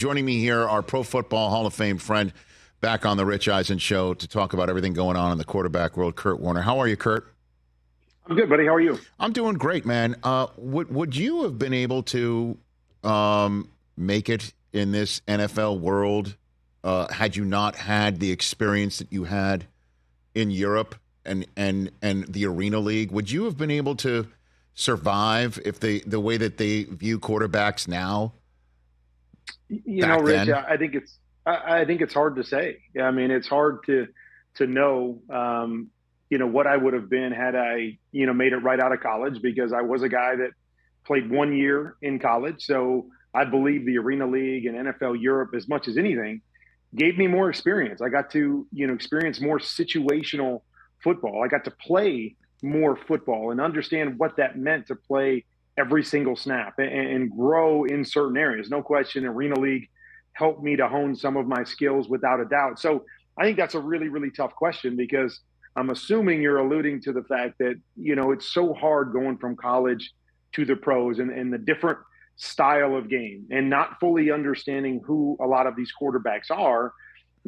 Joining me here, our Pro Football Hall of Fame friend, back on the Rich Eisen Show to talk about everything going on in the quarterback world, Kurt Warner. How are you, Kurt? I'm good, buddy. How are you? I'm doing great, man. Would you have been able to make it in this NFL world had you not had the experience that you had in Europe and the Arena League? Would you have been able to survive if the way that they view quarterbacks now? You know, Rich, I think it's hard to say. I mean, it's hard to know, what I would have been had I, made it right out of college, because I was a guy that played 1 year in college. So I believe the Arena League and NFL Europe, as much as anything, gave me more experience. I got to, experience more situational football. I got to play more football and understand what that meant to play every single snap and grow in certain areas. No question, Arena League helped me to hone some of my skills without a doubt. So I think that's a really, really tough question, because I'm assuming you're alluding to the fact that, it's so hard going from college to the pros and the different style of game, and not fully understanding who a lot of these quarterbacks are.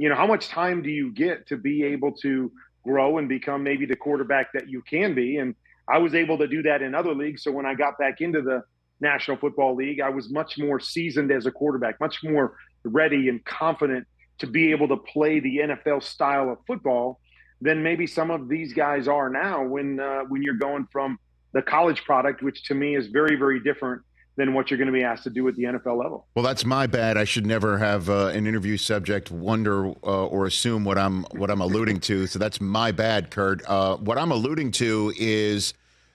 How much time do you get to be able to grow and become maybe the quarterback that you can be? And I was able to do that in other leagues. So when I got back into the National Football League, I was much more seasoned as a quarterback, much more ready and confident to be able to play the NFL style of football than maybe some of these guys are now when you're going from the college product, which to me is very, very different than what you're going to be asked to do at the NFL level. Well, that's my bad. I should never have an interview subject wonder or assume what I'm alluding to. So that's my bad, Kurt. What I'm alluding to is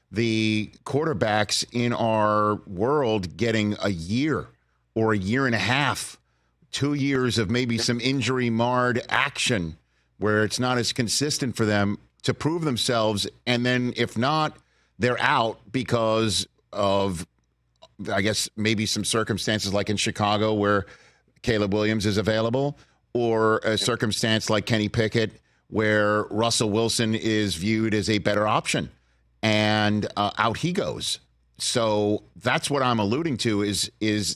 the quarterbacks in our world getting a year or a year and a half, 2 years of maybe some injury-marred action where it's not as consistent for them to prove themselves. And then if not, they're out because of, I guess, maybe some circumstances like in Chicago where Caleb Williams is available, or a circumstance like Kenny Pickett where Russell Wilson is viewed as a better option, and out he goes. So that's what I'm alluding to is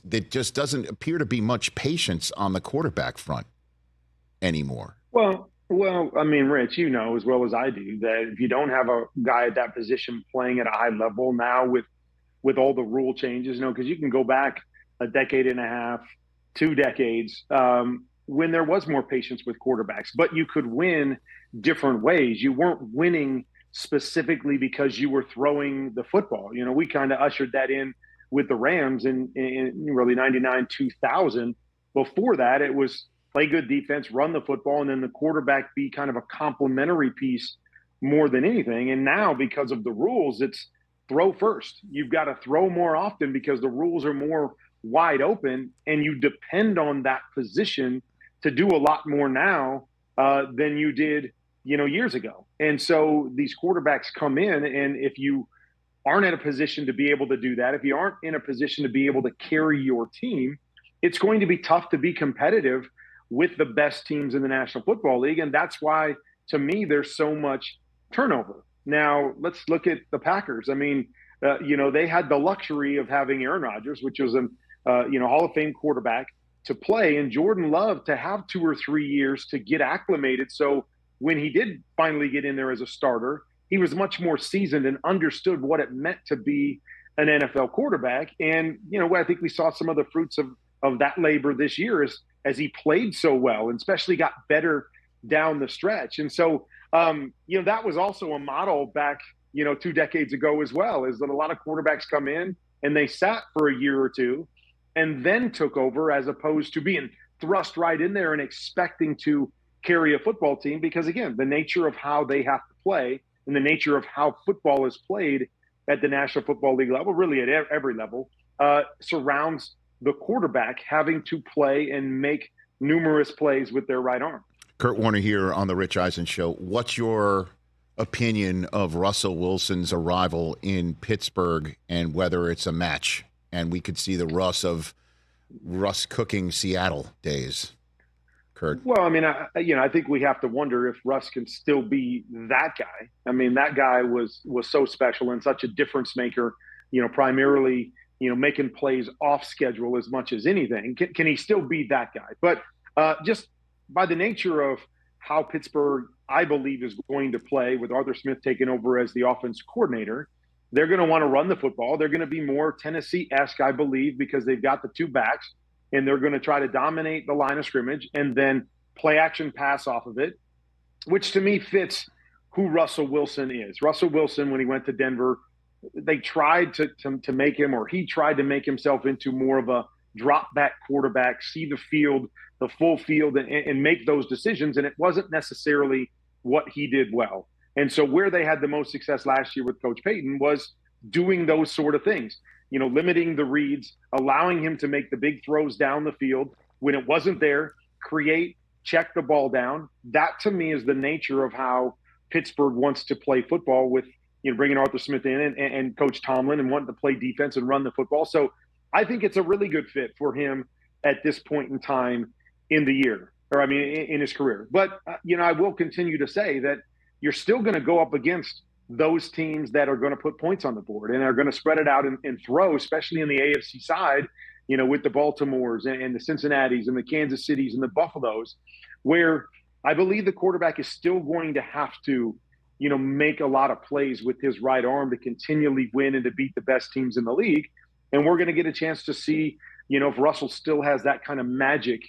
that just doesn't appear to be much patience on the quarterback front anymore. Well, I mean, Rich, as well as I do, that if you don't have a guy at that position playing at a high level now with all the rule changes, because you can go back a decade and a half, 2 decades, when there was more patience with quarterbacks, but you could win different ways. You weren't winning specifically because you were throwing the football. We kind of ushered that in with the Rams in really 99, 2000. Before that, it was play good defense, run the football, and then the quarterback be kind of a complementary piece more than anything. And now, because of the rules, it's throw first. You've got to throw more often because the rules are more wide open, and you depend on that position to do a lot more now than you did, years ago. And so these quarterbacks come in, and if you aren't in a position to be able to do that, if you aren't in a position to be able to carry your team, it's going to be tough to be competitive with the best teams in the National Football League. And that's why, to me, there's so much turnover. Now, let's look at the Packers. I mean, they had the luxury of having Aaron Rodgers, which was a Hall of Fame quarterback, to play, and Jordan Love to have 2 or 3 years to get acclimated. So when he did finally get in there as a starter, he was much more seasoned and understood what it meant to be an NFL quarterback. And, I think we saw some of the fruits of that labor this year as he played so well, and especially got better down the stretch. And so, that was also a model back, 2 decades ago as well, is that a lot of quarterbacks come in and they sat for a year or two and then took over, as opposed to being thrust right in there and expecting to carry a football team. Because again, the nature of how they have to play and the nature of how football is played at the National Football League level, really at every level, surrounds the quarterback having to play and make numerous plays with their right arm. Kurt Warner here on the Rich Eisen Show. What's your opinion of Russell Wilson's arrival in Pittsburgh and whether it's a match and we could see the Russ cooking Seattle days? Kurt. Well, I mean, I think we have to wonder if Russ can still be that guy. I mean, that guy was so special and such a difference maker, primarily making plays off schedule as much as anything. Can he still be that guy? But just by the nature of how Pittsburgh, I believe, is going to play with Arthur Smith taking over as the offense coordinator, they're going to want to run the football. They're going to be more Tennessee-esque, I believe, because they've got the two backs, and they're going to try to dominate the line of scrimmage and then play action pass off of it, which to me fits who Russell Wilson is. Russell Wilson, when he went to Denver, they tried to make him, or he tried to make himself into more of a drop back quarterback, see the field, the full field, and make those decisions. And it wasn't necessarily what he did well. And so where they had the most success last year with Coach Payton was doing those sort of things, limiting the reads, allowing him to make the big throws down the field. When it wasn't there, create, check the ball down. That to me is the nature of how Pittsburgh wants to play football, with bringing Arthur Smith in and Coach Tomlin, and wanting to play defense and run the football. So I think it's a really good fit for him at this point in time in the year, in his career. But, I will continue to say that you're still going to go up against those teams that are going to put points on the board and are going to spread it out and throw, especially in the AFC side, with the Baltimores and the Cincinnatis and the Kansas Cities and the Buffaloes, where I believe the quarterback is still going to have to, make a lot of plays with his right arm to continually win and to beat the best teams in the league. And we're going to get a chance to see, if Russell still has that kind of magic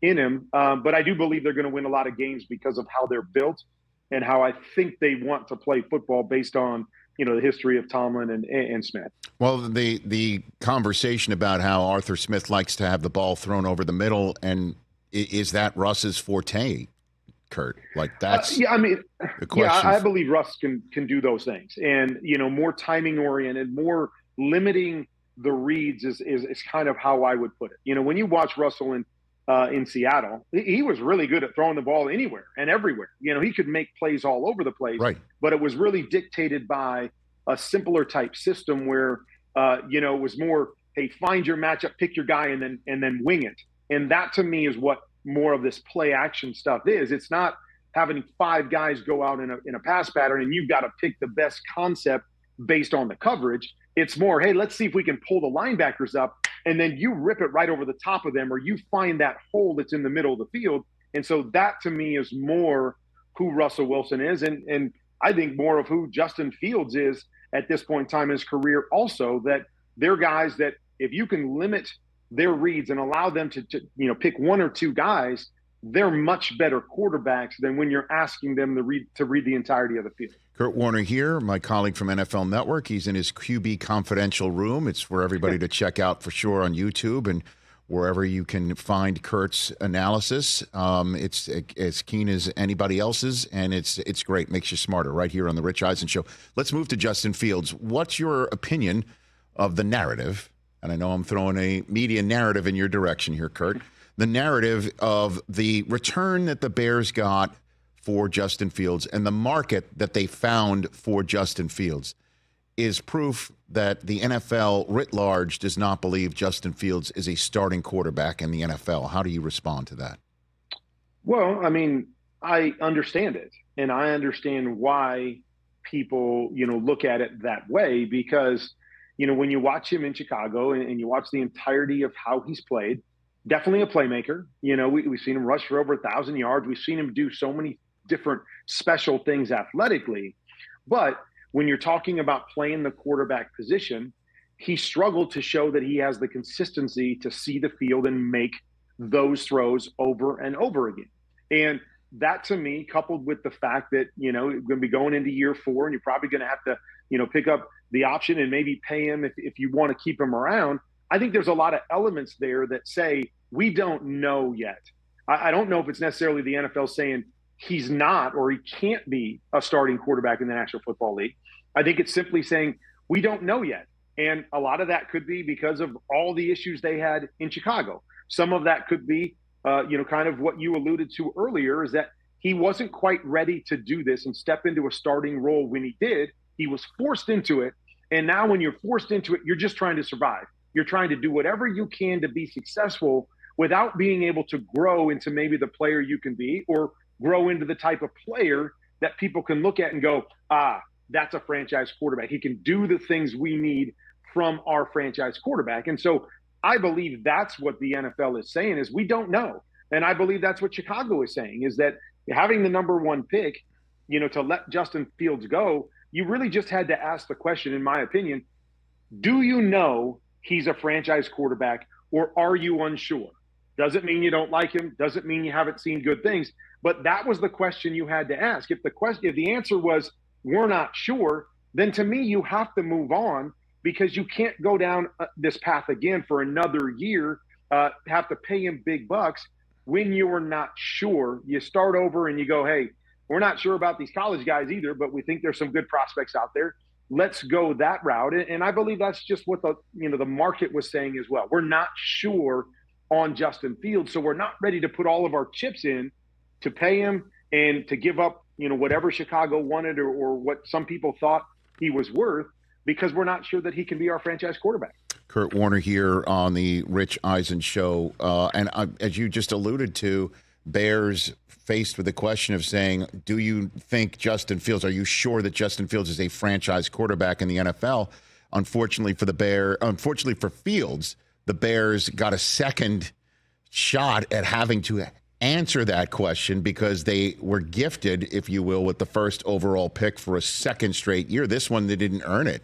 in him. But I do believe they're going to win a lot of games because of how they're built and how I think they want to play football based on, the history of Tomlin and Smith. Well, the conversation about how Arthur Smith likes to have the ball thrown over the middle, and is that Russ's forte, Kurt? Like that's the question. Yeah, I believe Russ can do those things, and more timing oriented, more limiting the reads is kind of how I would put it. When you watch Russell in Seattle, he was really good at throwing the ball anywhere and everywhere. He could make plays all over the place, right? But it was really dictated by a simpler type system where, it was more, hey, find your matchup, pick your guy, and then wing it. And that to me is what more of this play action stuff is. It's not having five guys go out in a pass pattern and you've got to pick the best concept based on the coverage. It's more, hey, let's see if we can pull the linebackers up, and then you rip it right over the top of them, or you find that hole that's in the middle of the field. And so that to me is more who Russell Wilson is, and I think more of who Justin Fields is at this point in time in his career also, that they're guys that if you can limit their reads and allow them to pick one or two guys, they're much better quarterbacks than when you're asking them to read the entirety of the field. Kurt Warner here, my colleague from NFL Network. He's in his QB confidential room. It's for everybody to check out for sure on YouTube and wherever you can find Kurt's analysis. It's as keen as anybody else's, and it's great. Makes you smarter right here on the Rich Eisen Show. Let's move to Justin Fields. What's your opinion of the narrative? And I know I'm throwing a media narrative in your direction here, Kurt. The narrative of the return that the Bears got for Justin Fields and the market that they found for Justin Fields is proof that the NFL writ large does not believe Justin Fields is a starting quarterback in the NFL. How do you respond to that? Well, I understand it, and I understand why people, look at it that way, because, when you watch him in Chicago and you watch the entirety of how he's played, definitely a playmaker. We've seen him rush for over 1,000 yards. We've seen him do so many different special things athletically. But when you're talking about playing the quarterback position, he struggled to show that he has the consistency to see the field and make those throws over and over again. And that to me, coupled with the fact that, you're going to be going into year 4 and you're probably going to have to, pick up the option and maybe pay him if you want to keep him around. I think there's a lot of elements there that say, we don't know yet. I don't know if it's necessarily the NFL saying he's not, or he can't be a starting quarterback in the National Football League. I think it's simply saying we don't know yet. And a lot of that could be because of all the issues they had in Chicago. Some of that could be, kind of what you alluded to earlier, is that he wasn't quite ready to do this and step into a starting role when he did. He was forced into it. And now when you're forced into it, you're just trying to survive. You're trying to do whatever you can to be successful without being able to grow into maybe the player you can be, or grow into the type of player that people can look at and go, that's a franchise quarterback. He can do the things we need from our franchise quarterback. And so I believe that's what the NFL is saying is we don't know. And I believe that's what Chicago is saying is that having the number one pick, to let Justin Fields go, you really just had to ask the question, in my opinion, do you know he's a franchise quarterback or are you unsure? Doesn't mean you don't like him. Doesn't mean you haven't seen good things. But that was the question you had to ask. If the answer was we're not sure, then to me you have to move on because you can't go down this path again for another year. Have to pay him big bucks when you are not sure. You start over and you go, hey, we're not sure about these college guys either, but we think there's some good prospects out there. Let's go that route. And I believe that's just what the market was saying as well. We're not sure on Justin Fields, so we're not ready to put all of our chips in to pay him and to give up, whatever Chicago wanted or what some people thought he was worth because we're not sure that he can be our franchise quarterback. Kurt Warner here on the Rich Eisen Show. And as you just alluded to, Bears faced with the question of saying, do you think Justin Fields, are you sure that Justin Fields is a franchise quarterback in the NFL? Unfortunately for Fields, the Bears got a second shot at having to answer that question because they were gifted, if you will, with the first overall pick for a second straight year. This one, they didn't earn it.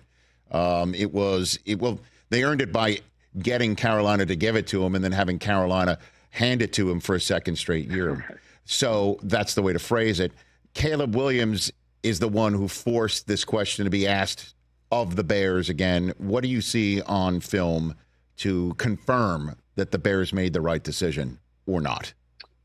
They earned it by getting Carolina to give it to him and then having Carolina hand it to him for a second straight year. So that's the way to phrase it. Caleb Williams is the one who forced this question to be asked of the Bears again. What do you see on film to confirm that the Bears made the right decision or not,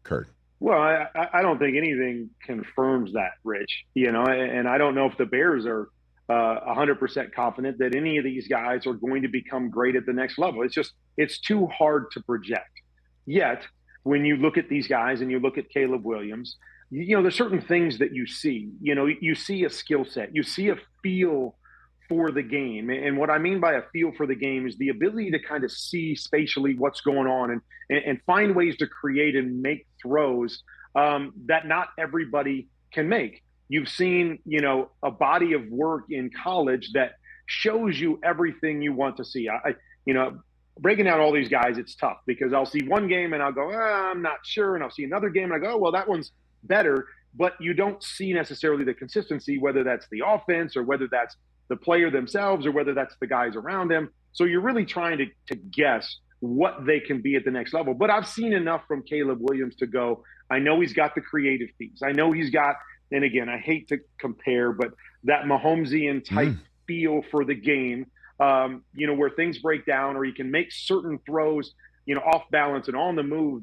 Kurt? Well, I don't think anything confirms that, Rich. And I don't know if the Bears are 100% confident that any of these guys are going to become great at the next level. It's too hard to project. Yet, when you look at these guys and you look at Caleb Williams, there's certain things that you see. You see a skill set, you see a feel for the game. And what I mean by a feel for the game is the ability to kind of see spatially what's going on and find ways to create and make throws that not everybody can make. You've seen, a body of work in college that shows you everything you want to see. Breaking down all these guys, it's tough because I'll see one game and I'll go, I'm not sure. And I'll see another game and I go, oh, well, that one's better. But you don't see necessarily the consistency, whether that's the offense or whether that's the player themselves or whether that's the guys around them. So you're really trying to guess what they can be at the next level. But I've seen enough from Caleb Williams to go, I know he's got the creative piece. I know he's got, and again, I hate to compare, but that Mahomesian type feel for the game, where things break down or he can make certain throws, off balance and on the move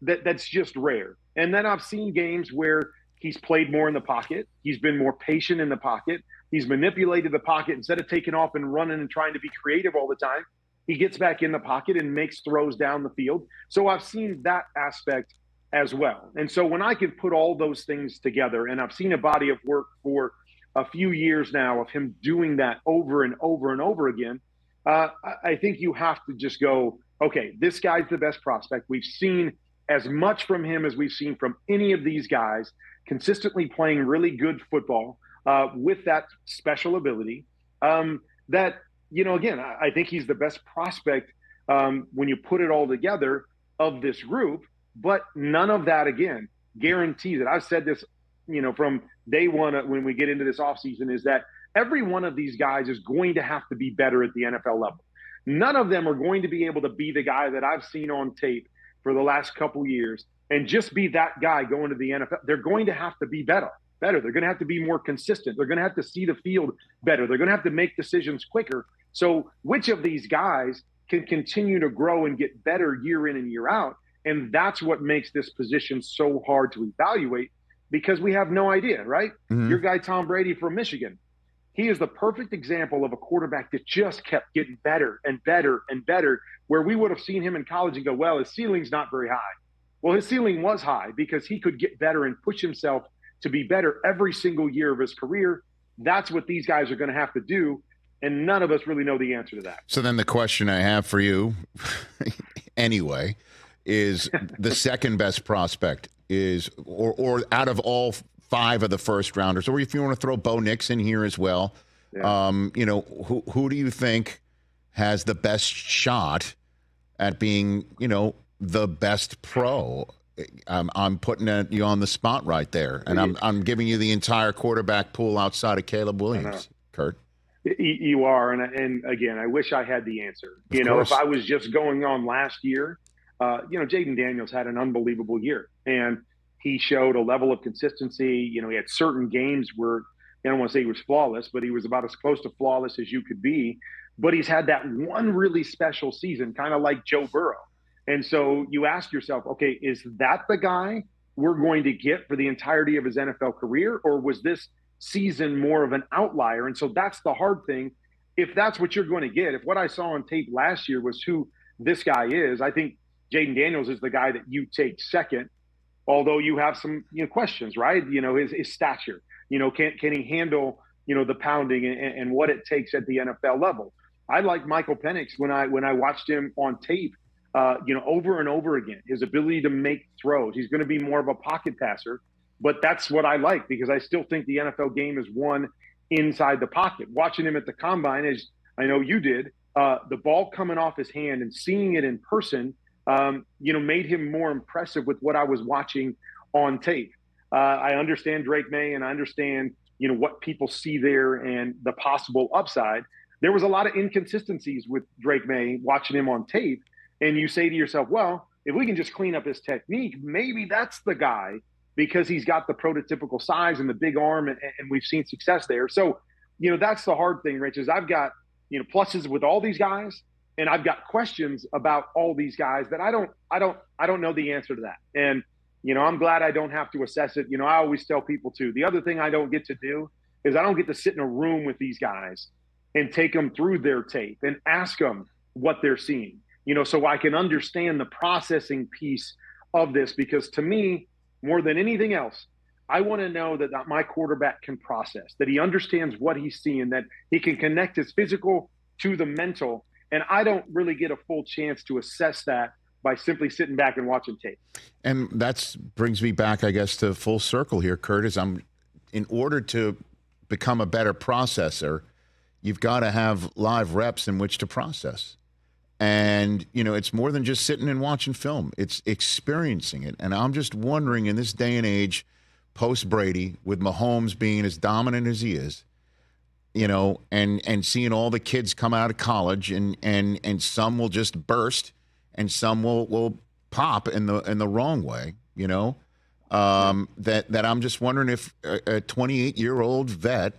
that's just rare. And then I've seen games where he's played more in the pocket. He's been more patient in the pocket. He's manipulated the pocket instead of taking off and running and trying to be creative all the time. He gets back in the pocket and makes throws down the field. So I've seen that aspect as well. And so when I can put all those things together, and I've seen a body of work for a few years now of him doing that over and over and over again, I think you have to just go, okay, this guy's the best prospect. We've seen as much from him as we've seen from any of these guys, consistently playing really good football with that special ability that, again, I think he's the best prospect when you put it all together of this group. But none of that, again, guarantees it. I've said this, from day one when we get into this offseason, is that every one of these guys is going to have to be better at the NFL level. None of them are going to be able to be the guy that I've seen on tape for the last couple years and just be that guy going to the NFL. They're going to have to be better. They're going to have to be more consistent. They're going to have to see the field better. They're going to have to make decisions quicker. So which of these guys can continue to grow and get better year in and year out? And that's what makes this position so hard to evaluate because we have no idea, right? Mm-hmm. Your guy, Tom Brady from Michigan, he is the perfect example of a quarterback that just kept getting better and better and better, where we would have seen him in college and go, well, his ceiling's not very high. Well, his ceiling was high because he could get better and push himself to be better every single year of his career. That's what these guys are going to have to do. And none of us really know the answer to that. So then the question I have for you anyway is the second best prospect is, or out of all five of the first rounders, or if you want to throw Bo Nix in here as well, who do you think has the best shot at being, the best pro. I'm putting you on the spot right there, and I'm giving you the entire quarterback pool outside of Caleb Williams, Kurt. You are, and again, I wish I had the answer. If I was just going on last year, Jaden Daniels had an unbelievable year, and he showed a level of consistency. He had certain games where I don't want to say he was flawless, but he was about as close to flawless as you could be. But he's had that one really special season, kind of like Joe Burrow. And so you ask yourself, okay, is that the guy we're going to get for the entirety of his NFL career, or was this season more of an outlier? And so that's the hard thing. If that's what you're going to get, if what I saw on tape last year was who this guy is, I think Jaden Daniels is the guy that you take second, although you have some questions, right? His stature, can he handle, the pounding and what it takes at the NFL level? I like Michael Penix when I watched him on tape, over and over again, his ability to make throws. He's going to be more of a pocket passer, but that's what I like because I still think the NFL game is won inside the pocket. Watching him at the combine, as I know you did, the ball coming off his hand and seeing it in person, made him more impressive with what I was watching on tape. I understand Drake May and I understand, what people see there and the possible upside. There was a lot of inconsistencies with Drake May watching him on tape. And you say to yourself, well, if we can just clean up his technique, maybe that's the guy because he's got the prototypical size and the big arm and we've seen success there. So, that's the hard thing, Rich, is I've got, pluses with all these guys and I've got questions about all these guys that I don't know the answer to that. And, I'm glad I don't have to assess it. I always tell people too, the other thing I don't get to do is I don't get to sit in a room with these guys and take them through their tape and ask them what they're seeing, so I can understand the processing piece of this, because to me, more than anything else, I want to know that my quarterback can process, that he understands what he's seeing, that he can connect his physical to the mental. And I don't really get a full chance to assess that by simply sitting back and watching tape. And that brings me back, I guess, to full circle here, Curtis. In order to become a better processor, you've got to have live reps in which to process. And, it's more than just sitting and watching film. It's experiencing it. And I'm just wondering, in this day and age, post-Brady, with Mahomes being as dominant as he is, and seeing all the kids come out of college and some will just burst and some will pop in the wrong way, that I'm just wondering if a 28-year-old vet,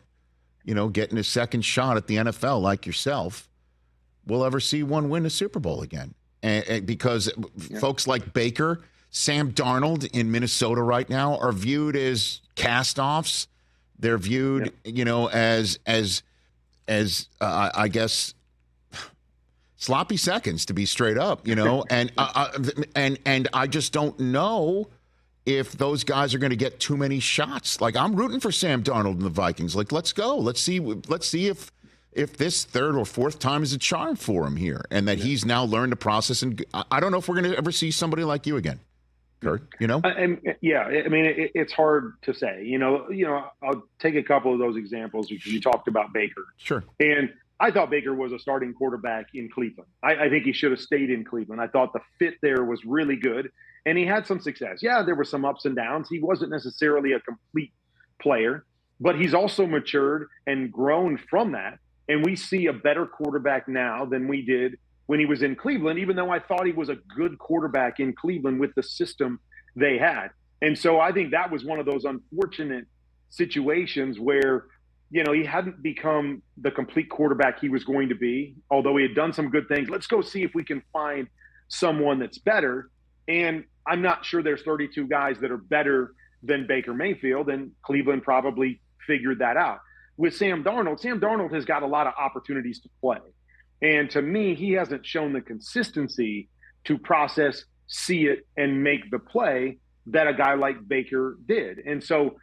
getting his second shot at the NFL like yourself, we'll ever see one win a Super Bowl again. And because folks like Baker, Sam Darnold in Minnesota right now are viewed as cast-offs. They're viewed, as I guess, sloppy seconds, to be straight up, and I just don't know if those guys are going to get too many shots. Like, I'm rooting for Sam Darnold and the Vikings. Like, let's go. Let's see if this third or fourth time is a charm for him here, and that he's now learned to process. And I don't know if we're going to ever see somebody like you again, Kurt. It's hard to say. I'll take a couple of those examples because you talked about Baker. Sure. And I thought Baker was a starting quarterback in Cleveland. I think he should have stayed in Cleveland. I thought the fit there was really good, and he had some success. Yeah, there were some ups and downs. He wasn't necessarily a complete player, but he's also matured and grown from that. And we see a better quarterback now than we did when he was in Cleveland, even though I thought he was a good quarterback in Cleveland with the system they had. And so I think that was one of those unfortunate situations where, he hadn't become the complete quarterback he was going to be, although he had done some good things. Let's go see if we can find someone that's better. And I'm not sure there's 32 guys that are better than Baker Mayfield, and Cleveland probably figured that out. With Sam Darnold has got a lot of opportunities to play. And to me, he hasn't shown the consistency to process, see it, and make the play that a guy like Baker did. And so,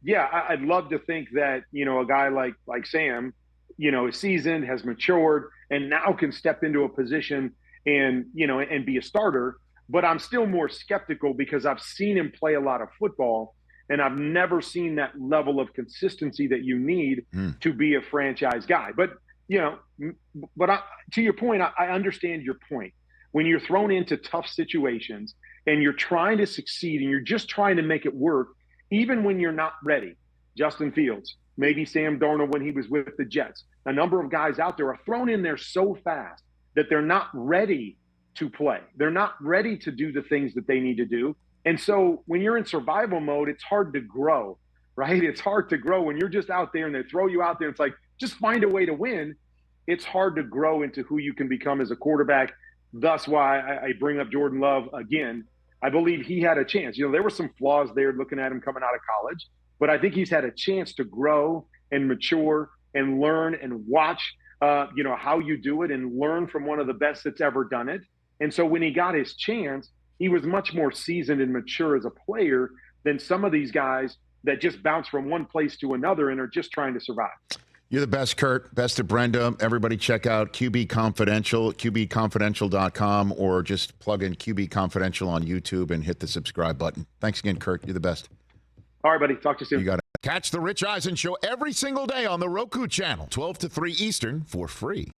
I'd love to think that, a guy like Sam, is seasoned, has matured, and now can step into a position and be a starter. But I'm still more skeptical because I've seen him play a lot of football, and I've never seen that level of consistency that you need to be a franchise guy. But but to your point, I understand your point. When you're thrown into tough situations and you're trying to succeed and you're just trying to make it work, even when you're not ready. Justin Fields, maybe Sam Darnold when he was with the Jets. A number of guys out there are thrown in there so fast that they're not ready to play. They're not ready to do the things that they need to do. And so when you're in survival mode, it's hard to grow, right? It's hard to grow when you're just out there and they throw you out there. It's like, just find a way to win. It's hard to grow into who you can become as a quarterback. Thus why I bring up Jordan Love again. I believe he had a chance. There were some flaws there looking at him coming out of college, but I think he's had a chance to grow and mature and learn and watch, how you do it and learn from one of the best that's ever done it. And so when he got his chance, he was much more seasoned and mature as a player than some of these guys that just bounce from one place to another and are just trying to survive. You're the best, Kurt. Best of Brenda. Everybody check out QB Confidential, QBconfidential.com, or just plug in QB Confidential on YouTube and hit the subscribe button. Thanks again, Kurt. You're the best. All right, buddy. Talk to you soon. You got it. Catch the Rich Eisen Show every single day on the Roku channel, 12 to 3 Eastern, for free.